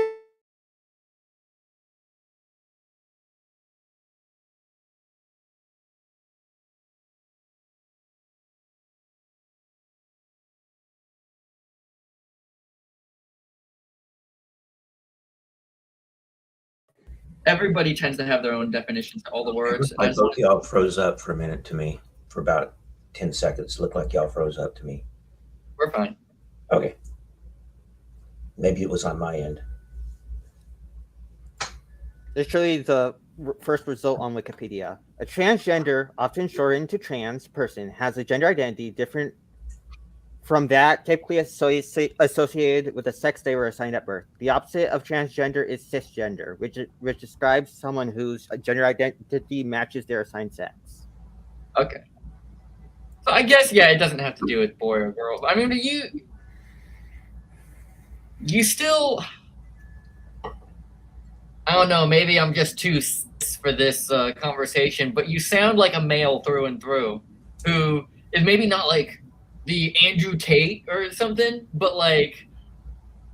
Everybody tends to have their own definitions to all the words. like both y'all froze up for a minute to me for about 10 seconds. Looked like y'all froze up to me. We're fine. Okay. Maybe it was on my end. Literally the first result on Wikipedia. A transgender, often shortened to trans person, has a gender identity different from that typically associated with the sex they were assigned at birth. The opposite of transgender is cisgender, which describes someone whose gender identity matches their assigned sex. Okay. So I guess, yeah, it doesn't have to do with boy or girl. I mean, you still, I don't know, maybe I'm just too for this conversation, but you sound like a male through and through who is maybe not like the Andrew Tate or something, but like,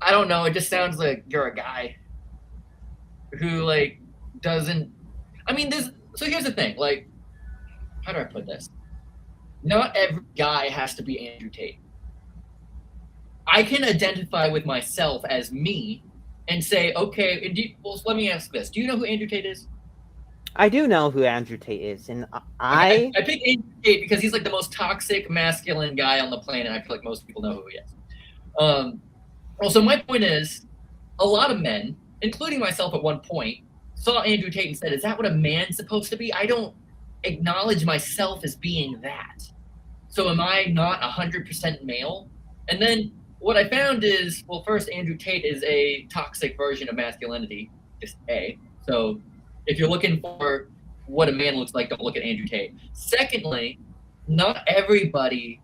I don't know, it just sounds like you're a guy who like doesn't, I mean, so here's the thing, like, how do I put this? Not every guy has to be Andrew Tate. I can identify with myself as me and say, okay, well, let me ask this. Do you know who Andrew Tate is? I do know who Andrew Tate is, and I picked Andrew Tate because he's like the most toxic, masculine guy on the planet. I feel like most people know who he is. Also, my point is, a lot of men, including myself at one point, saw Andrew Tate and said, is that what a man's supposed to be? I don't acknowledge myself as being that. So am I not 100% male? And then what I found is, well, first, Andrew Tate is a toxic version of masculinity, just A. So if you're looking for what a man looks like, don't look at Andrew Tate. Secondly, not everybody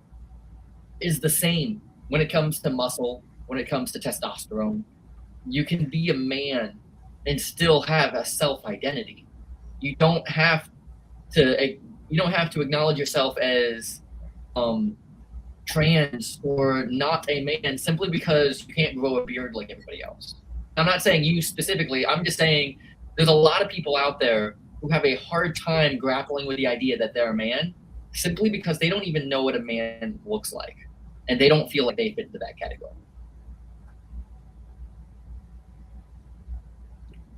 is the same when it comes to muscle, when it comes to testosterone. You can be a man and still have a self-identity. You don't have to acknowledge yourself as trans or not a man simply because you can't grow a beard like everybody else. I'm not saying you specifically. I'm just saying there's a lot of people out there who have a hard time grappling with the idea that they're a man simply because they don't even know what a man looks like. And they don't feel like they fit into that category.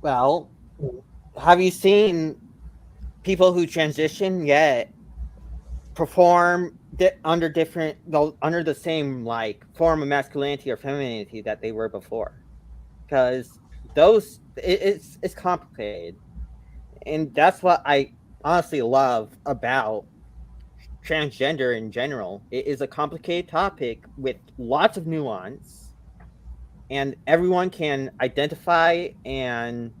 Well, have you seen people who transition yet perform under the same like form of masculinity or femininity that they were before? Because it's complicated, and that's what I honestly love about transgender in general. It is a complicated topic with lots of nuance, and everyone can identify and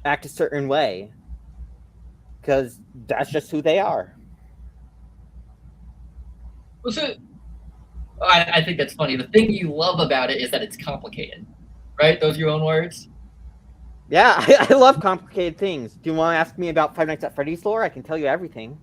act a certain way because that's just who they are. Well, so I think that's funny. The thing you love about it is that it's complicated, right? Those are your own words. Yeah, I love complicated things. Do you want to ask me about Five Nights at Freddy's lore? I can tell you everything.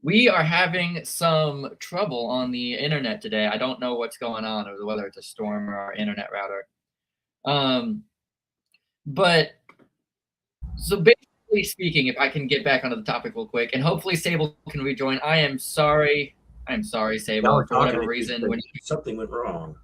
We are having some trouble on the internet today. I don't know what's going on, or whether it's a storm or our internet router. But so basically speaking, if I can get back onto the topic real quick, and hopefully Sable can rejoin. I am sorry, Sable, for whatever reason. When something went wrong.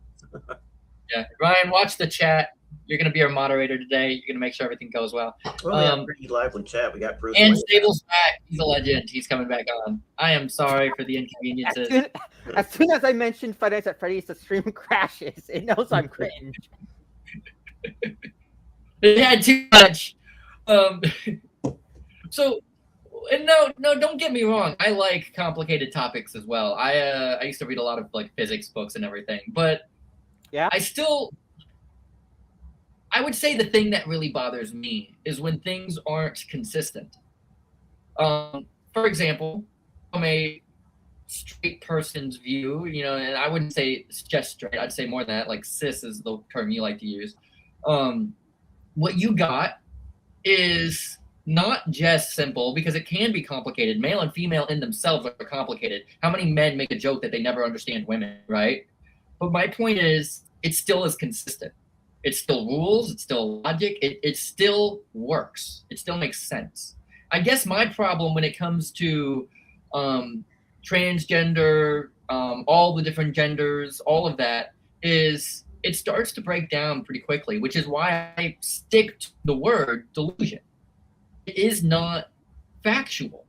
Yeah, Ryan, watch the chat. You're going to be our moderator today. You're going to make sure everything goes well. Well, we have pretty lively chat. We got Bruce. And Stable's back. He's a legend. He's coming back on. I am sorry for the inconveniences. As soon as I mentioned Five Nights at Freddy's, the stream crashes. It knows I'm cringe. It had too much. So, and no, don't get me wrong. I like complicated topics as well. I used to read a lot of like physics books and everything, but yeah, I would say the thing that really bothers me is when things aren't consistent. For example, from a straight person's view, and I wouldn't say just straight, I'd say more than that, like cis is the term you like to use. What you got is not just simple, because it can be complicated. Male and female in themselves are complicated. How many men make a joke that they never understand women, right? But my point is, it still is consistent. It still rules. It's still logic. It still works. It still makes sense. I guess my problem when it comes to transgender, all the different genders, all of that, is it starts to break down pretty quickly, which is why I stick to the word delusion. It is not factual.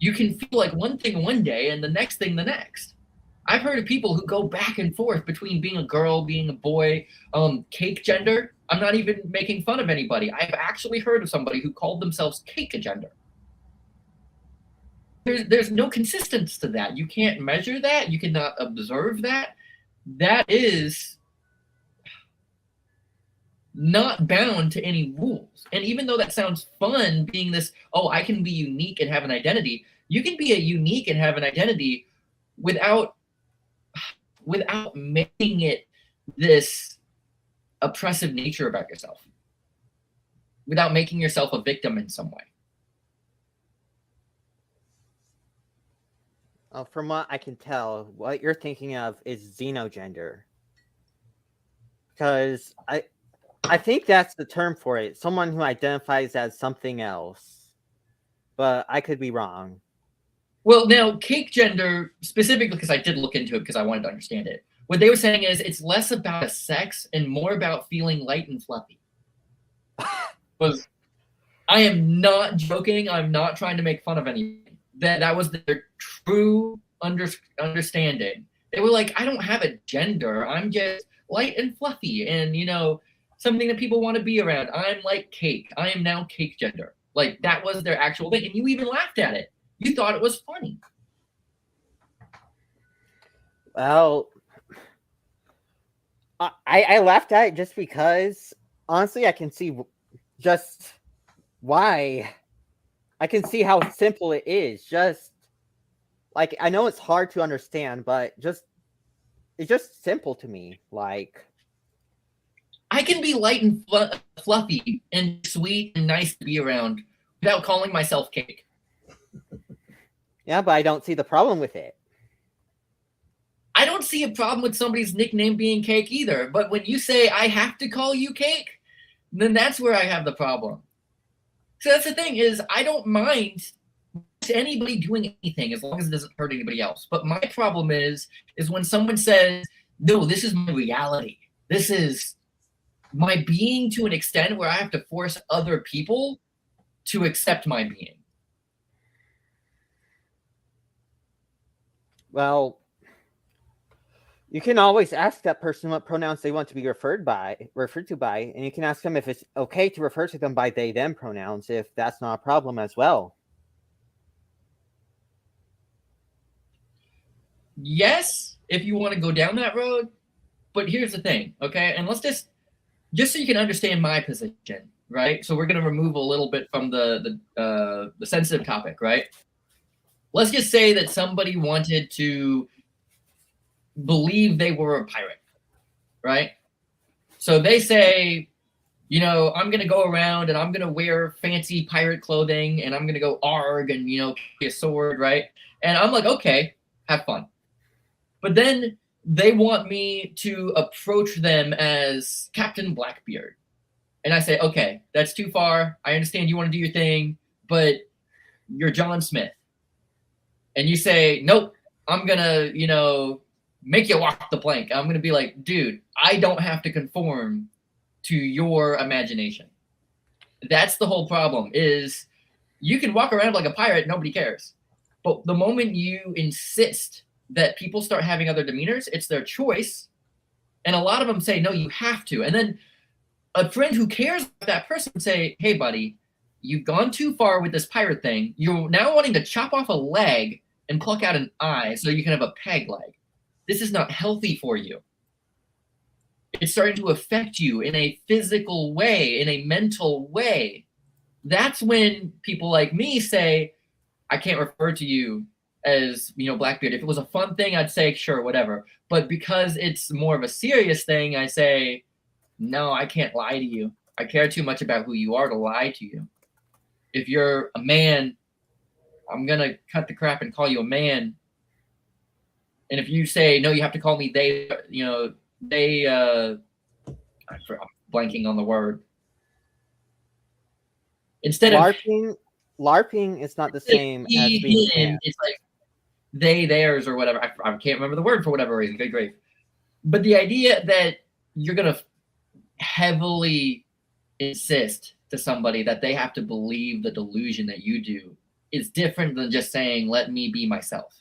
You can feel like one thing one day and the next thing the next. I've heard of people who go back and forth between being a girl, being a boy, cake gender. I'm not even making fun of anybody. I've actually heard of somebody who called themselves cake gender. There's no consistency to that. You can't measure that. You cannot observe that. That is not bound to any rules. And even though that sounds fun, being this, I can be unique and have an identity, you can be a unique and have an identity without making it this oppressive nature about yourself, without making yourself a victim in some way. From what I can tell, what you're thinking of is xenogender. Because I think that's the term for it. Someone who identifies as something else. But I could be wrong. Well, now, cake gender, specifically because I did look into it because I wanted to understand it, what they were saying is it's less about a sex and more about feeling light and fluffy. I am not joking. I'm not trying to make fun of anything. That was their true understanding. They were like, I don't have a gender. I'm just light and fluffy. And, something that people want to be around. I'm like cake. I am now cake gender. Like that was their actual thing. And you even laughed at it. You thought it was funny. Well, I laughed at it just because, honestly, I can see just why. I can see how simple it is. Just like, I know it's hard to understand, but it's just simple to me. Like, I can be light and fluffy and sweet and nice to be around without calling myself cake. yeah, but I don't see the problem with it. I don't see a problem with somebody's nickname being cake either. But when you say I have to call you cake, then that's where I have the problem. So that's the thing is I don't mind anybody doing anything as long as it doesn't hurt anybody else. But my problem is when someone says, no, this is my reality. This is my being to an extent where I have to force other people to accept my being. Well, you can always ask that person what pronouns they want to be referred to by, and you can ask them if it's okay to refer to them by they them pronouns if that's not a problem as well. Yes, if you want to go down that road, but here's the thing, okay? And let's just so you can understand my position, right? So we're going to remove a little bit from the sensitive topic, right? Let's just say that somebody wanted to believe they were a pirate, right? So they say, you know, I'm going to go around and I'm going to wear fancy pirate clothing and I'm going to go arg and, you know, carry a sword, right? And I'm like, okay, have fun. But then they want me to approach them as Captain Blackbeard. And I say, okay, that's too far. I understand you want to do your thing, but you're John Smith. And you say, nope, I'm going to, you know, make you walk the plank. I'm going to be like, dude, I don't have to conform to your imagination. That's the whole problem is you can walk around like a pirate. Nobody cares. But the moment you insist that people start having other demeanors, it's their choice. And a lot of them say, no, you have to. And then a friend who cares about that person would say, hey, buddy, you've gone too far with this pirate thing. You're now wanting to chop off a leg and pluck out an eye so you can have a peg leg. This is not healthy for you. It's starting to affect you in a physical way, in a mental way. That's when people like me say, I can't refer to you as, you know, Blackbeard. If it was a fun thing, I'd say, sure, whatever. But because it's more of a serious thing, I say, no, I can't lie to you. I care too much about who you are to lie to you. If you're a man, I'm going to cut the crap and call you a man. And if you say, no, you have to call me they, you know, they, I'm blanking on the word. Instead LARPing is not the same as being him, it's like they, theirs, or whatever. I can't remember the word for whatever reason. Good grief. But the idea that you're going to heavily insist to somebody that they have to believe the delusion that you do is different than just saying, let me be myself.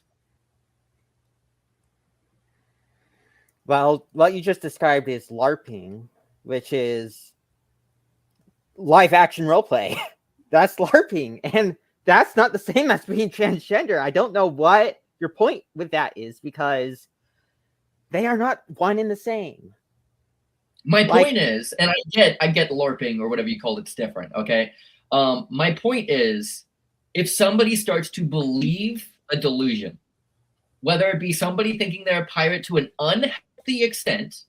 Well, what you just described is LARPing, which is live action roleplay. That's LARPing, and that's not the same as being transgender. I don't know what your point with that is because they are not one and the same. My point is, and I get LARPing or whatever you call it's different, okay? My point is, if somebody starts to believe a delusion, whether it be somebody thinking they're a pirate to an unhealthy extent,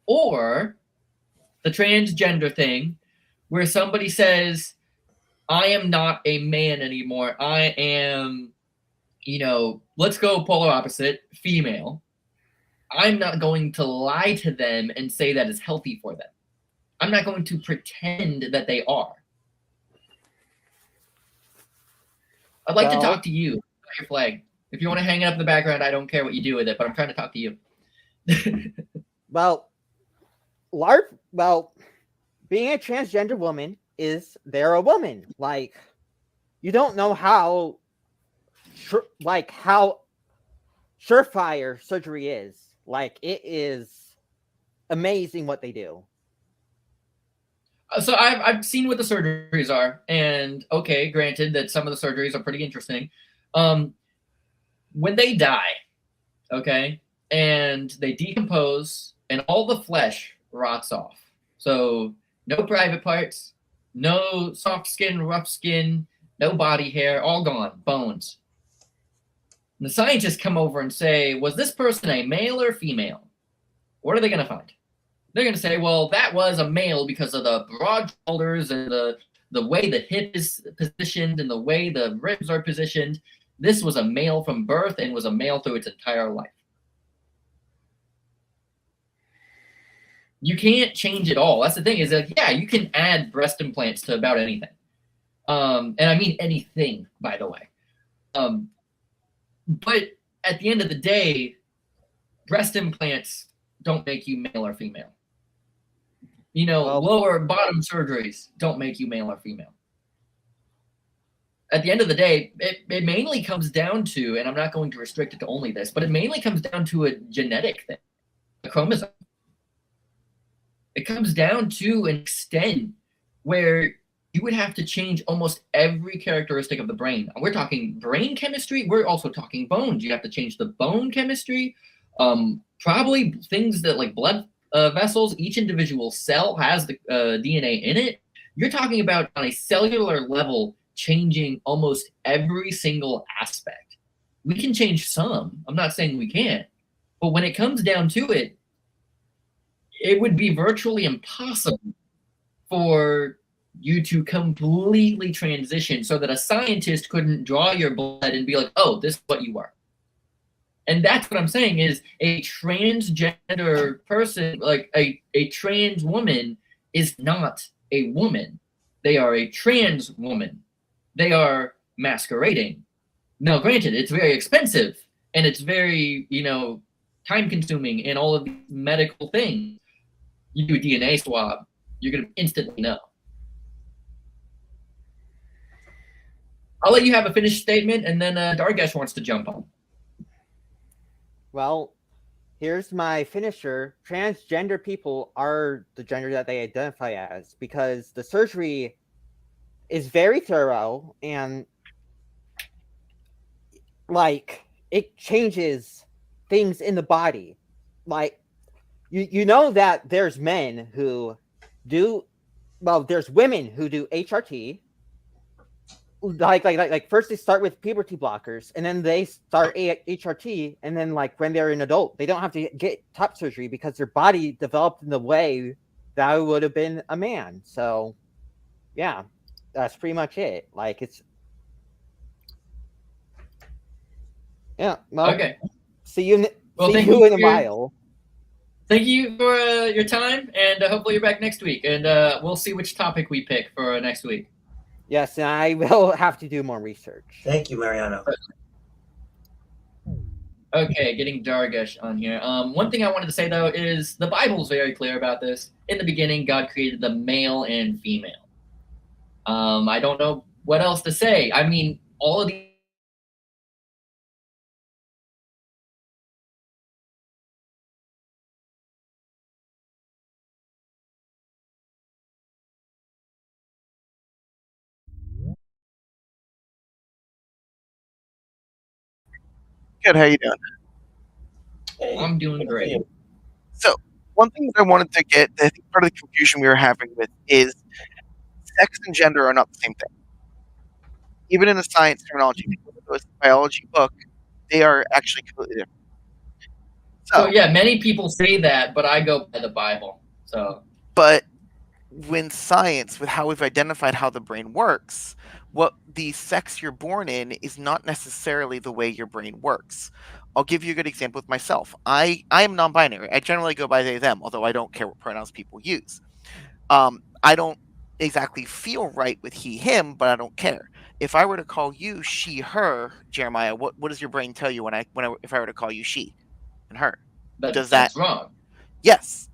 or the transgender thing, where somebody says, I am not a man anymore. I am, you know, let's go polar opposite, female. I'm not going to lie to them and say that is healthy for them. I'm not going to pretend that they are. I'd like to talk to you about your flag. If you want to hang it up in the background, I don't care what you do with it, but I'm trying to talk to you. Well, being a transgender woman is they're a woman. Like, you don't know how surefire surgery is. Like, it is amazing what they do. So I've seen what the surgeries are, and okay, granted that some of the surgeries are pretty interesting. When they die, okay, and they decompose, and all the flesh rots off. So no private parts, no soft skin, rough skin, no body hair, all gone, bones. And the scientists come over and say, was this person a male or female? What are they going to find? They're going to say, well, that was a male because of the broad shoulders and the way the hip is positioned and the way the ribs are positioned. This was a male from birth and was a male through its entire life. You can't change it all. That's the thing is that, yeah, you can add breast implants to about anything. And I mean anything, by the way. But at the end of the day, breast implants don't make you male or female. You know, Well- lower bottom surgeries don't make you male or female. At the end of the day, it mainly comes down to, and I'm not going to restrict it to only this, but it mainly comes down to a genetic thing, a chromosome. It comes down to an extent where you would have to change almost every characteristic of the brain. We're talking brain chemistry. We're also talking bones. You have to change the bone chemistry. Probably things that like blood vessels, each individual cell has the DNA in it. You're talking about on a cellular level changing almost every single aspect. We can change some. I'm not saying we can't. But when it comes down to it, it would be virtually impossible for you to completely transition so that a scientist couldn't draw your blood and be like, oh, this is what you are. And that's what I'm saying is a transgender person, like a trans woman is not a woman. They are a trans woman. They are masquerading. Now, granted, it's very expensive and it's very, time consuming and all of these medical things. You do a DNA swab, you're going to instantly know. I'll let you have a finished statement, and then Dargesh wants to jump on. Well, here's my finisher. Transgender people are the gender that they identify as because the surgery is very thorough and like it changes things in the body. Like you know that there's men who do there's women who do HRT. Like first they start with puberty blockers and then they start HRT and then like when they're an adult they don't have to get top surgery because their body developed in the way that would have been a man. So yeah, that's pretty much it. Like it's Okay. See you Well, see thank you you in a for your- while. Thank you for your time, and hopefully you're back next week, and we'll see which topic we pick for next week. Yes, and I will have to do more research. Thank you, Mariano. Okay, getting Dargesh on here. One thing I wanted to say, though, is the Bible is very clear about this. In the beginning, God created the male and female. I don't know what else to say. I mean, all of these Good. How you doing? Hey, I'm doing great. So, one thing that I wanted to get, I think part of the confusion we were having with is sex and gender are not the same thing. Even in the science terminology, if you look at a biology book, they are actually completely different. So yeah, many people say that, but I go by the Bible. So, but when science, with how we've identified how the brain works, what the sex you're born in is not necessarily the way your brain works. I'll give you a good example with myself. I am non-binary. I generally go by they, them, although I don't care what pronouns people use. I don't exactly feel right with he, him, but I don't care. If I were to call you she, her, Jeremiah, what does your brain tell you if I were to call you she and her? that's wrong. Yes,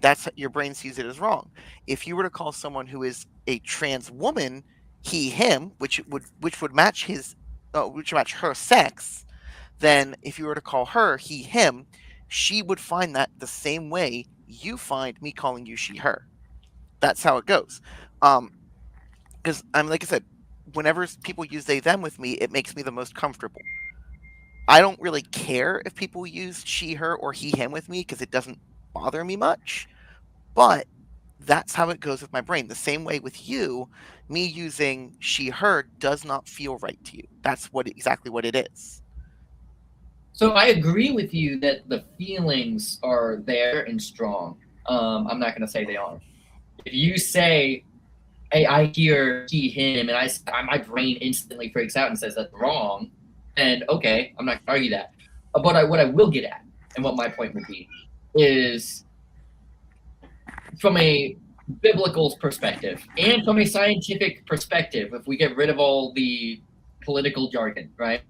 that's your brain sees it as wrong. If you were to call someone who is a trans woman he, him, which would match her sex, then if you were to call her he, him, she would find that the same way you find me calling you she, her. That's how it goes. Because like I said, whenever people use they them with me, it makes me the most comfortable. I don't really care if people use she, her, or he, him with me because it doesn't bother me much. But that's how it goes with my brain. The same way with you, me using she, her does not feel right to you. That's exactly what it is. So I agree with you that the feelings are there and strong. I'm not going to say they aren't. If you say, hey, I hear he, him, and my brain instantly freaks out and says that's wrong, then okay, I'm not going to argue that. But what I will get at, and what my point would be, is from a biblical perspective and from a scientific perspective, if we get rid of all the political jargon, right?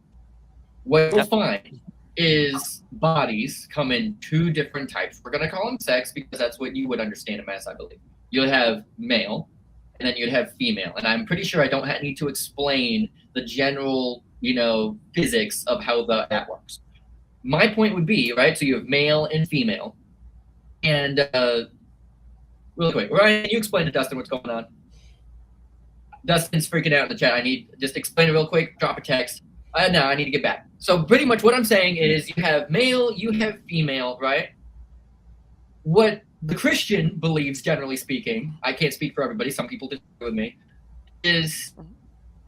What we'll find is bodies come in two different types. We're going to call them sex because that's what you would understand them as, I believe. You'll have male, and then you'd have female. And I'm pretty sure I don't need to explain the general, physics of how that works. My point would be, right, so you have male and female. And real quick, Ryan, can you explain to Dustin what's going on? Dustin's freaking out in the chat. Just explain it real quick, drop a text. No, I need to get back. So pretty much what I'm saying is you have male, you have female, right? What the Christian believes, generally speaking, I can't speak for everybody, some people disagree with me, is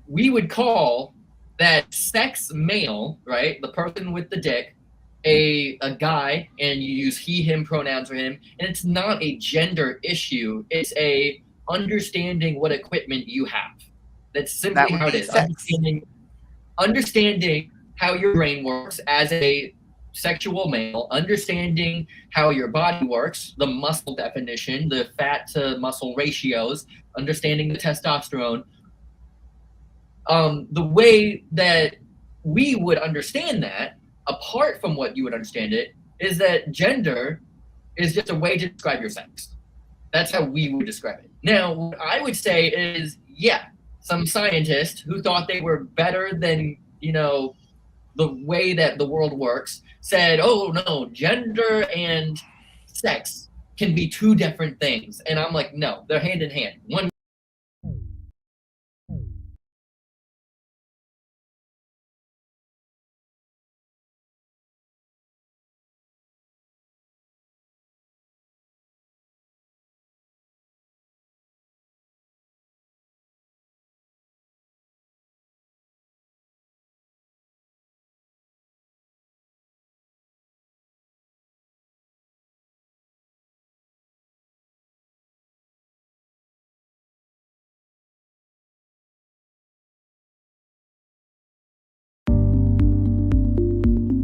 we would call that sex male, right? The person with the dick, a guy, and you use he, him pronouns for him, and it's not a gender issue. It's a understanding what equipment you have. That's simply how it is. Understanding how your brain works as a sexual male, understanding how your body works, the muscle definition, the fat to muscle ratios, understanding the testosterone. The way that we would understand that, apart from what you would understand it, is that gender is just a way to describe your sex. That's how we would describe it. Now, what I would say is, some scientist who thought they were better than, the way that the world works said, oh, no, gender and sex can be two different things. And I'm like, no, they're hand in hand. One